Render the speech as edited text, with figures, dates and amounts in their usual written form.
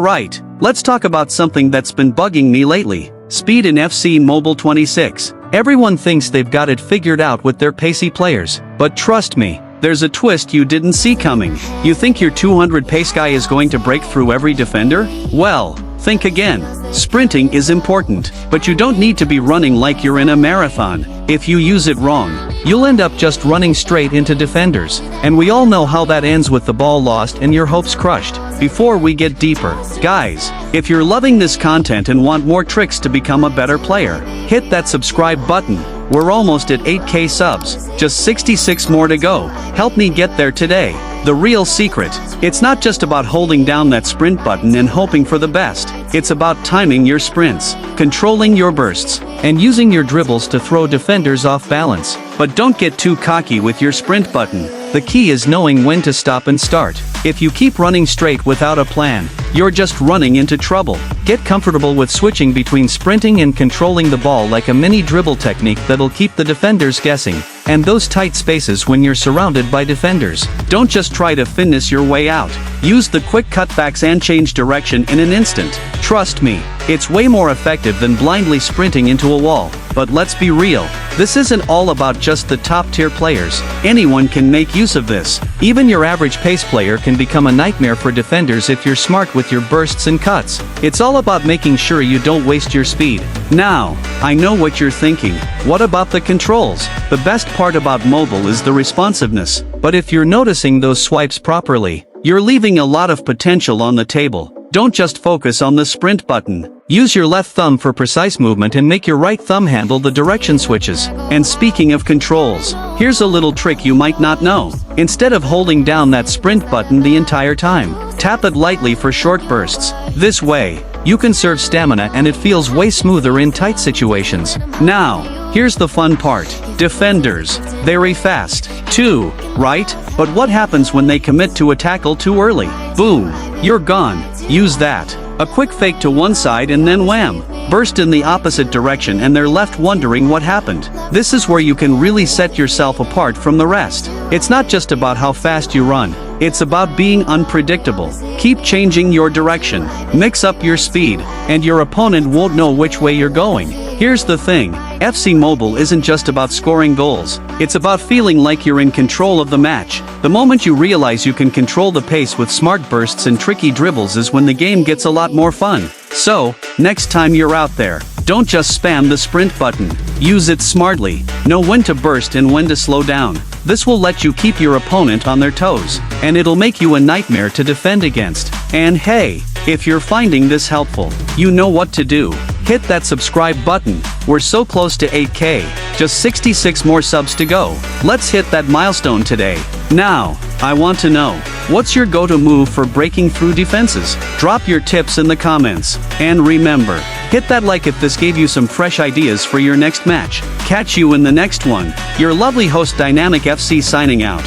Alright, let's talk about something that's been bugging me lately. Speed in FC Mobile 26. Everyone thinks they've got it figured out with their pacey players, but trust me, there's a twist you didn't see coming. You think your 200 pace guy is going to break through every defender? Well, think again. Sprinting is important, but you don't need to be running like you're in a marathon. If you use it wrong, you'll end up just running straight into defenders. And we all know how that ends, with the ball lost and your hopes crushed. Before we get deeper, guys, if you're loving this content and want more tricks to become a better player, hit that subscribe button. We're almost at 8K subs, just 66 more to go. Help me get there today. The real secret. It's not just about holding down that sprint button and hoping for the best. It's about timing your sprints, controlling your bursts, and using your dribbles to throw defenders off balance. But don't get too cocky with your sprint button. The key is knowing when to stop and start. If you keep running straight without a plan, you're just running into trouble. Get comfortable with switching between sprinting and controlling the ball like a mini dribble technique that'll keep the defenders guessing, and those tight spaces when you're surrounded by defenders. Don't just try to finesse your way out. Use the quick cutbacks and change direction in an instant. Trust me, it's way more effective than blindly sprinting into a wall. But let's be real, this isn't all about just the top-tier players. Anyone can make use of this. Even your average pace player can become a nightmare for defenders if you're smart with your bursts and cuts. It's all about making sure you don't waste your speed. Now, I know what you're thinking. What about the controls? The best part about mobile is the responsiveness. But if you're noticing those swipes properly, you're leaving a lot of potential on the table. Don't just focus on the sprint button. Use your left thumb for precise movement and make your right thumb handle the direction switches. And speaking of controls, here's a little trick you might not know. Instead of holding down that sprint button the entire time, tap it lightly for short bursts. This way, you conserve stamina and it feels way smoother in tight situations. Now, here's the fun part. Defenders, very fast, too, right? But what happens when they commit to a tackle too early? Boom, you're gone. Use that. A quick fake to one side and then wham! Burst in the opposite direction and they're left wondering what happened. This is where you can really set yourself apart from the rest. It's not just about how fast you run. It's about being unpredictable. Keep changing your direction. Mix up your speed, and your opponent won't know which way you're going. Here's the thing, FC Mobile isn't just about scoring goals. It's about feeling like you're in control of the match. The moment you realize you can control the pace with smart bursts and tricky dribbles is when the game gets a lot more fun. So, next time you're out there, don't just spam the sprint button. Use it smartly. Know when to burst and when to slow down. This will let you keep your opponent on their toes, and it'll make you a nightmare to defend against. And hey, if you're finding this helpful, you know what to do. Hit that subscribe button. We're so close to 8K, just 66 more subs to go. Let's hit that milestone today. Now, I want to know, what's your go-to move for breaking through defenses? Drop your tips in the comments. And remember, hit that like if this gave you some fresh ideas for your next match. Catch you in the next one. Your lovely host Dynamic FC signing out.